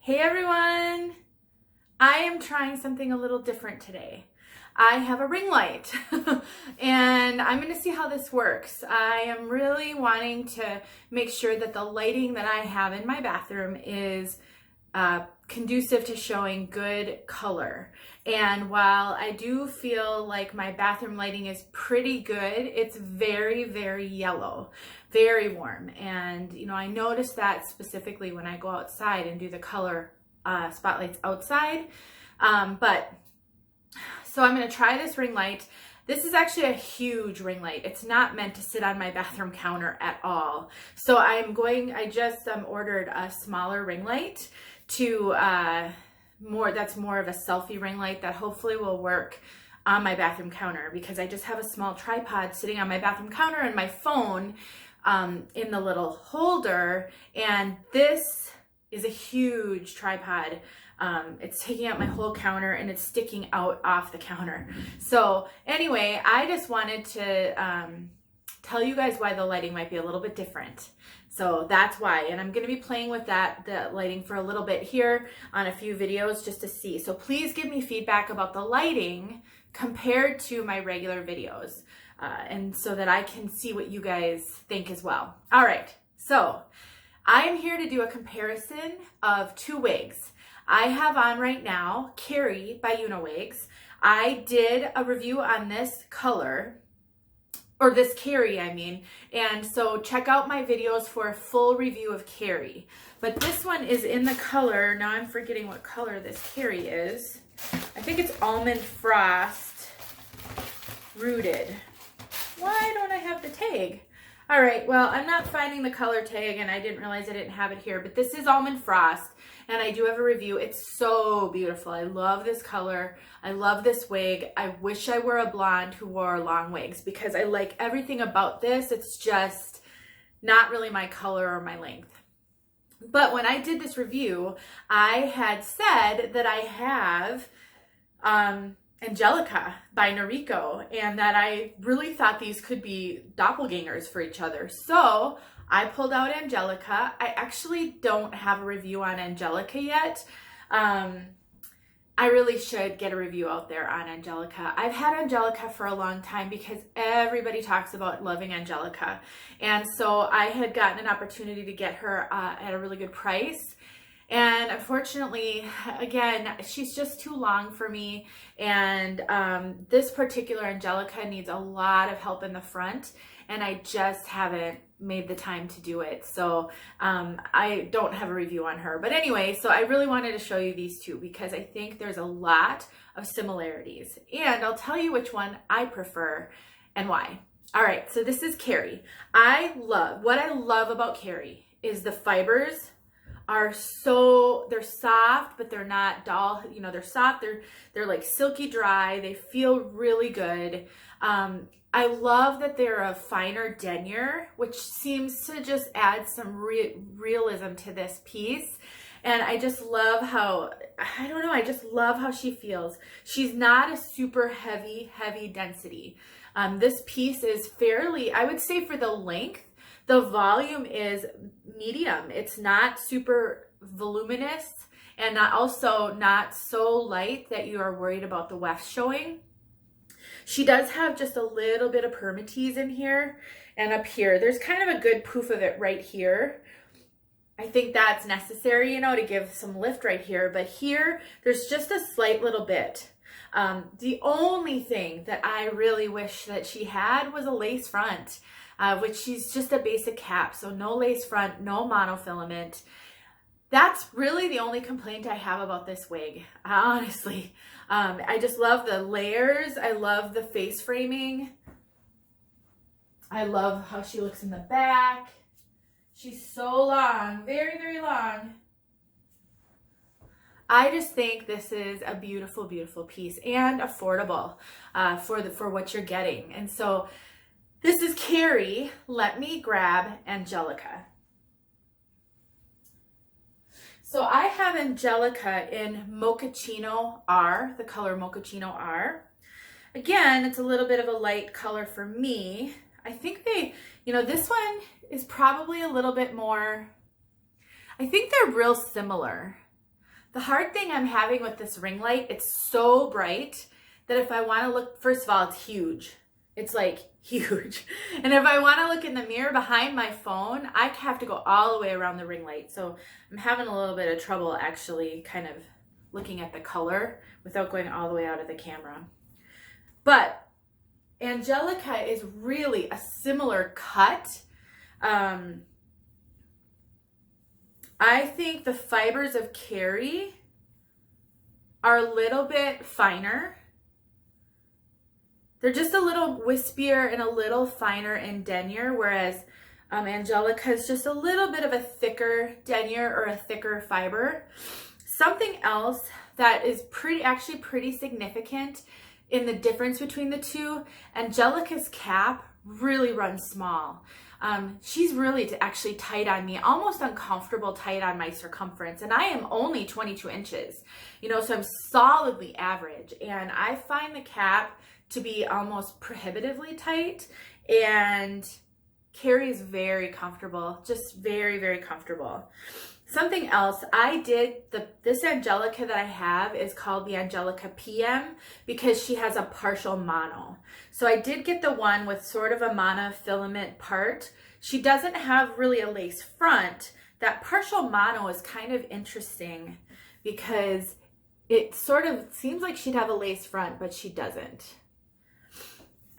Hey everyone! I am trying something a little different today. I have a ring light and I'm going to see how this works. I am really wanting to make sure that the lighting that I have in my bathroom is conducive to showing good color. And while I do feel like my bathroom lighting is pretty good, it's very, very yellow, very warm. And you know, I notice that specifically when I go outside and do the color spotlights outside. So I'm going to try this ring light. This is actually a huge ring light. It's not meant to sit on my bathroom counter at all. So I just ordered a smaller ring light to that's more of a selfie ring light that hopefully will work on my bathroom counter, because I just have a small tripod sitting on my bathroom counter and my phone in the little holder, and this is a huge tripod. It's taking up my whole counter and it's sticking out off the counter. So anyway, I just wanted to tell you guys why the lighting might be a little bit different. So that's why, and I'm going to be playing with the lighting for a little bit here on a few videos just to see. So please give me feedback about the lighting compared to my regular videos, and so that I can see what you guys think as well. All right, so I am here to do a comparison of two wigs. I have on right now Carrie by Uniwigs. I did a review on this color, or this Carrie, I mean, and so check out my videos for a full review of Carrie. But this one is in the color, now I'm forgetting what color this Carrie is. I think it's Almond Frost Rooted. Why don't I have the tag? All right, well, I'm not finding the color tag and I didn't realize I didn't have it here, but this is Almond Frost and I do have a review. It's so beautiful. I love this color. I love this wig. I wish I were a blonde who wore long wigs because I like everything about this. It's just not really my color or my length. But when I did this review, I had said that I have Angelica by Noriko, and that I really thought these could be doppelgangers for each other. So I pulled out Angelica. I actually don't have a review on Angelica yet. I really should get a review out there on Angelica. I've had Angelica for a long time because everybody talks about loving Angelica. And so I had gotten an opportunity to get her at a really good price. And unfortunately, again, she's just too long for me. And this particular Angelica needs a lot of help in the front, and I just haven't made the time to do it. So I don't have a review on her. But anyway, so I really wanted to show you these two because I think there's a lot of similarities. And I'll tell you which one I prefer and why. All right, so this is Carrie. What I love about Carrie is the fibers are they're soft, but they're not dull. You know, they're soft, they're like silky dry. They feel really good. I love that they're a finer denier, which seems to just add some realism to this piece. And I just love how, I don't know, I just love how she feels. She's not a super heavy density. This piece is fairly, I would say for the length, the volume is medium. It's not super voluminous and also not so light that you are worried about the weft showing. She does have just a little bit of permatease in here and up here. There's kind of a good poof of it right here. I think that's necessary, you know, to give some lift right here. But here, there's just a slight little bit. The only thing that I really wish that she had was a lace front. Which she's just a basic cap, so no lace front, no monofilament. That's really the only complaint I have about this wig, honestly. I just love the layers. I love the face framing. I love how she looks in the back. She's so long, very, very long. I just think this is a beautiful, beautiful piece and affordable for what you're getting. And so this is Carrie. Let me grab Angelica. So I have Angelica in Mochaccino R, the color Mochaccino R. Again, it's a little bit of a light color for me. I think this one is probably a little bit more, I think they're real similar. The hard thing I'm having with this ring light, it's so bright that if I want to look, first of all, it's huge. It's like huge. And if I want to look in the mirror behind my phone, I have to go all the way around the ring light. So I'm having a little bit of trouble actually kind of looking at the color without going all the way out of the camera. But Angelica is really a similar cut. I think the fibers of Carrie are a little bit finer. They're just a little wispier and a little finer in denier, whereas Angelica is just a little bit of a thicker denier or a thicker fiber. Something else that is actually pretty significant in the difference between the two, Angelica's cap really runs small. She's really actually tight on me, almost uncomfortable tight on my circumference, and I am only 22 inches, so I'm solidly average, and I find the cap to be almost prohibitively tight, and Carrie is very comfortable, just very, very comfortable. Something else, this Angelica that I have is called the Angelica PM because she has a partial mono. So I did get the one with sort of a monofilament part. She doesn't have really a lace front. That partial mono is kind of interesting because it sort of seems like she'd have a lace front, but she doesn't.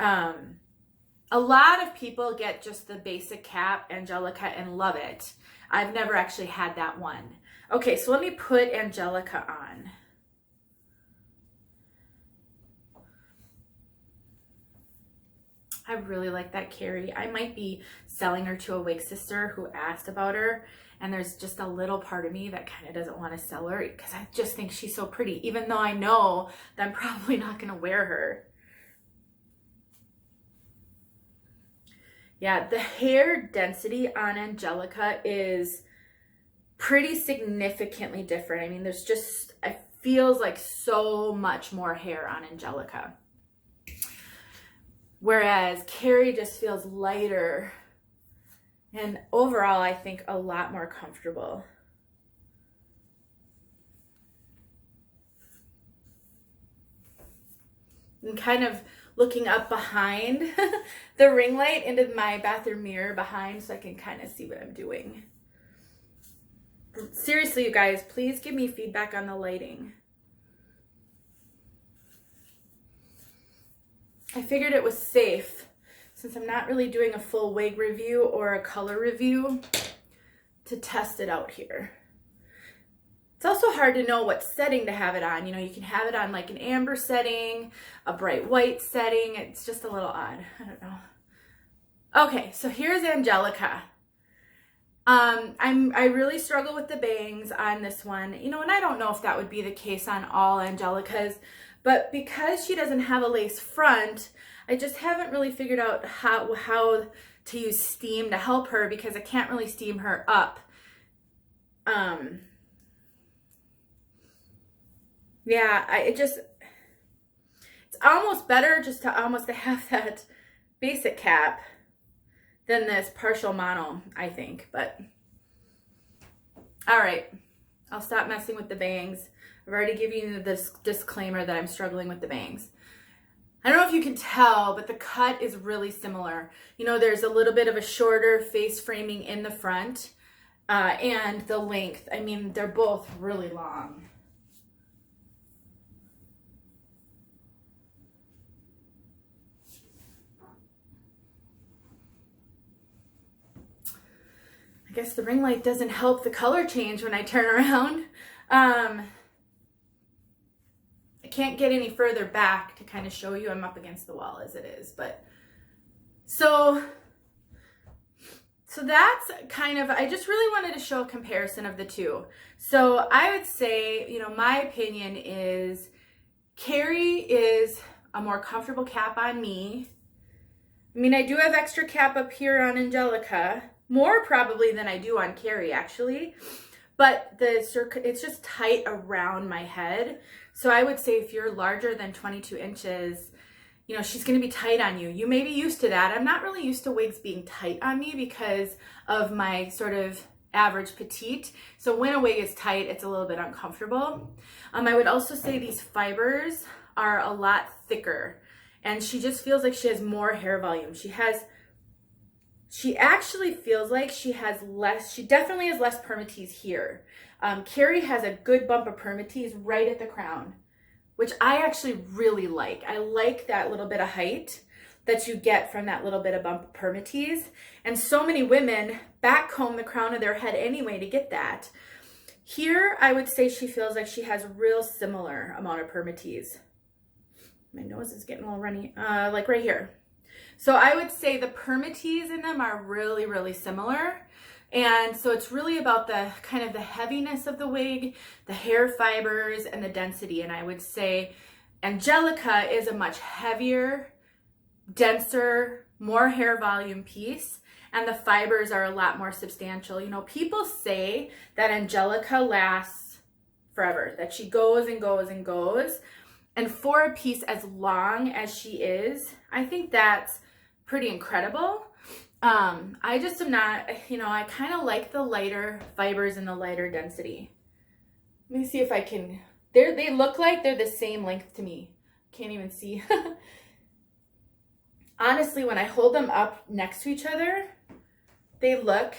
A lot of people get just the basic cap Angelica and love it. I've never actually had that one. Okay, so let me put Angelica on. I really like that Carrie. I might be selling her to a wig sister who asked about her, and there's just a little part of me that kind of doesn't want to sell her because I just think she's so pretty, even though I know that I'm probably not going to wear her. Yeah, the hair density on Angelica is pretty significantly different. I mean, it feels like so much more hair on Angelica. Whereas Carrie just feels lighter and overall, I think a lot more comfortable. I'm kind of looking up behind the ring light into my bathroom mirror behind so I can kind of see what I'm doing. Seriously, you guys, please give me feedback on the lighting. I figured it was safe, since I'm not really doing a full wig review or a color review, to test it out here. It's also hard to know what setting to have it on. You can have it on like an amber setting, a bright white setting. It's just a little odd. I don't know. Okay, so here's Angelica. I really struggle with the bangs on this one, and I don't know if that would be the case on all Angelicas, but because she doesn't have a lace front, I just haven't really figured out how to use steam to help her because I can't really steam her up. Yeah, it's almost better just to have that basic cap than this partial mono, I think. But all right, I'll stop messing with the bangs. I've already given you this disclaimer that I'm struggling with the bangs. I don't know if you can tell, but the cut is really similar. There's a little bit of a shorter face framing in the front, and the length. I mean, they're both really long. I guess the ring light doesn't help the color change when I turn around. I can't get any further back to kind of show you. I'm up against the wall as it is, but so that's kind of, I just really wanted to show a comparison of the two. So I would say, my opinion is Carrie is a more comfortable cap on me. I mean, I do have extra cap up here on Angelica, more probably than I do on Carrie actually, but it's just tight around my head. So I would say if you're larger than 22 inches, she's going to be tight on you. You may be used to that. I'm not really used to wigs being tight on me because of my sort of average petite. So when a wig is tight, it's a little bit uncomfortable. I would also say these fibers are a lot thicker, and she just feels like she has more hair volume. She actually feels like she definitely has less permatease here. Carrie has a good bump of permatease right at the crown, which I actually really like. I like that little bit of height that you get from that little bit of bump of permatease. And so many women back comb the crown of their head anyway to get that. Here, I would say she feels like she has a real similar amount of permatease. My nose is getting a little runny, like right here. So I would say the permatease in them are really, really similar. And so it's really about the kind of the heaviness of the wig, the hair fibers, and the density. And I would say Angelica is a much heavier, denser, more hair volume piece, and the fibers are a lot more substantial. You know, people say that Angelica lasts forever, that she goes and goes and goes. And for a piece as long as she is, I think that's pretty incredible. I just am not, you know, I kind of like the lighter fibers and the lighter density. Let me see if I can, they look like they're the same length to me. Can't even see. Honestly, when I hold them up next to each other, they look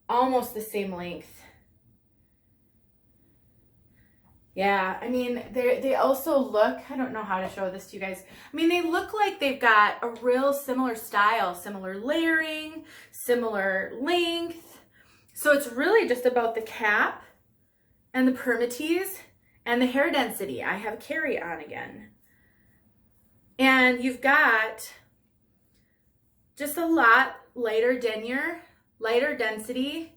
almost the same length. Yeah, I mean, they also look, I don't know how to show this to you guys. I mean, they look like they've got a real similar style, similar layering, similar length. So it's really just about the cap and the permatease and the hair density. I have Carrie on again. And you've got just a lot lighter denier, lighter density,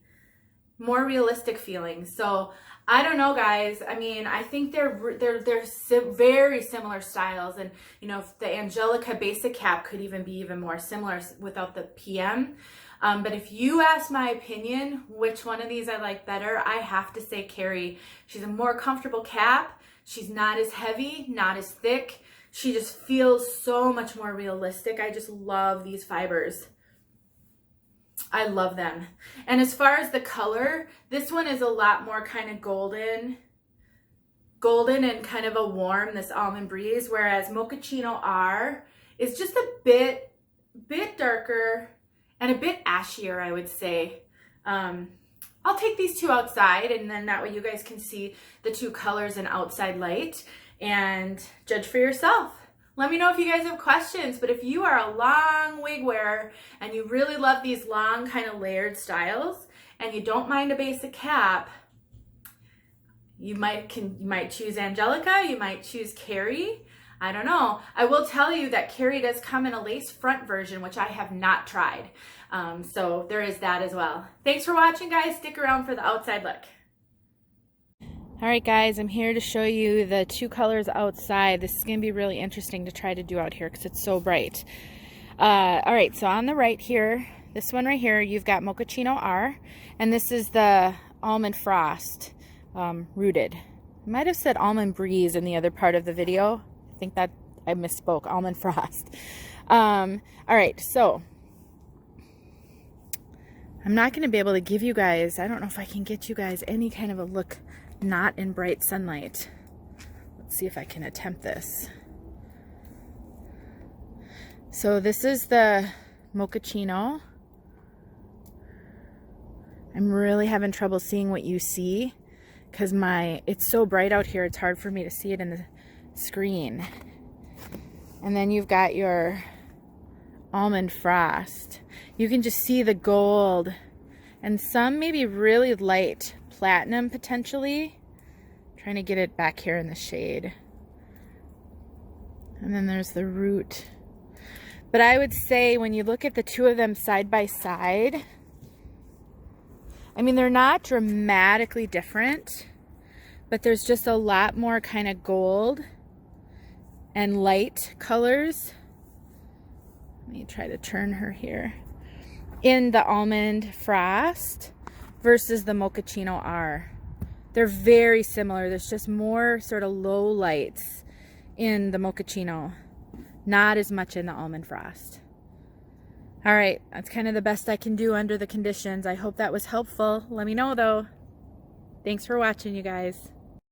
more realistic feeling. So I don't know, guys. I mean, I think they're very similar styles, and you know, if the Angelica basic cap could even be even more similar without the PM. But if you ask my opinion, which one of these I like better, I have to say Carrie. She's a more comfortable cap. She's not as heavy, not as thick. She just feels so much more realistic. I just love these fibers. I love them. And as far as the color, this one is a lot more kind of golden and kind of a warm, this Almond Breeze, whereas Mochaccino R is just a bit darker and a bit ashier, I would say. I'll take these two outside, and then that way you guys can see the two colors in outside light and judge for yourself. Let me know if you guys have questions, but if you are a long wig wearer and you really love these long kind of layered styles and you don't mind a basic cap, you might choose Angelica, you might choose Carrie. I don't know. I will tell you that Carrie does come in a lace front version, which I have not tried. So there is that as well. Thanks for watching, guys. Stick around for the outside look. All right, guys, I'm here to show you the two colors outside. This is going to be really interesting to try to do out here because it's so bright. All right, so on the right here, this one right here, you've got Mochaccino R, and this is the Almond Frost rooted. I might have said Almond Breeze in the other part of the video. I think that I misspoke, Almond Frost. All right, so I'm not going to be able to give you guys, I don't know if I can get you guys any kind of a look not in bright sunlight. Let's see if I can attempt this. So this is the Mochaccino. I'm really having trouble seeing what you see because it's so bright out here, it's hard for me to see it in the screen. And then you've got your Almond Frost. You can just see the gold and some maybe really light platinum potentially. Trying to get it back here in the shade. And then there's the root. But I would say when you look at the two of them side by side, I mean, they're not dramatically different, but there's just a lot more kind of gold and light colors. Let me try to turn her here. In the Almond Frost versus the Mochaccino R. They're very similar. There's just more sort of low lights in the Mochaccino, not as much in the Almond Frost. All right, that's kind of the best I can do under the conditions. I hope that was helpful. Let me know though. Thanks for watching, you guys.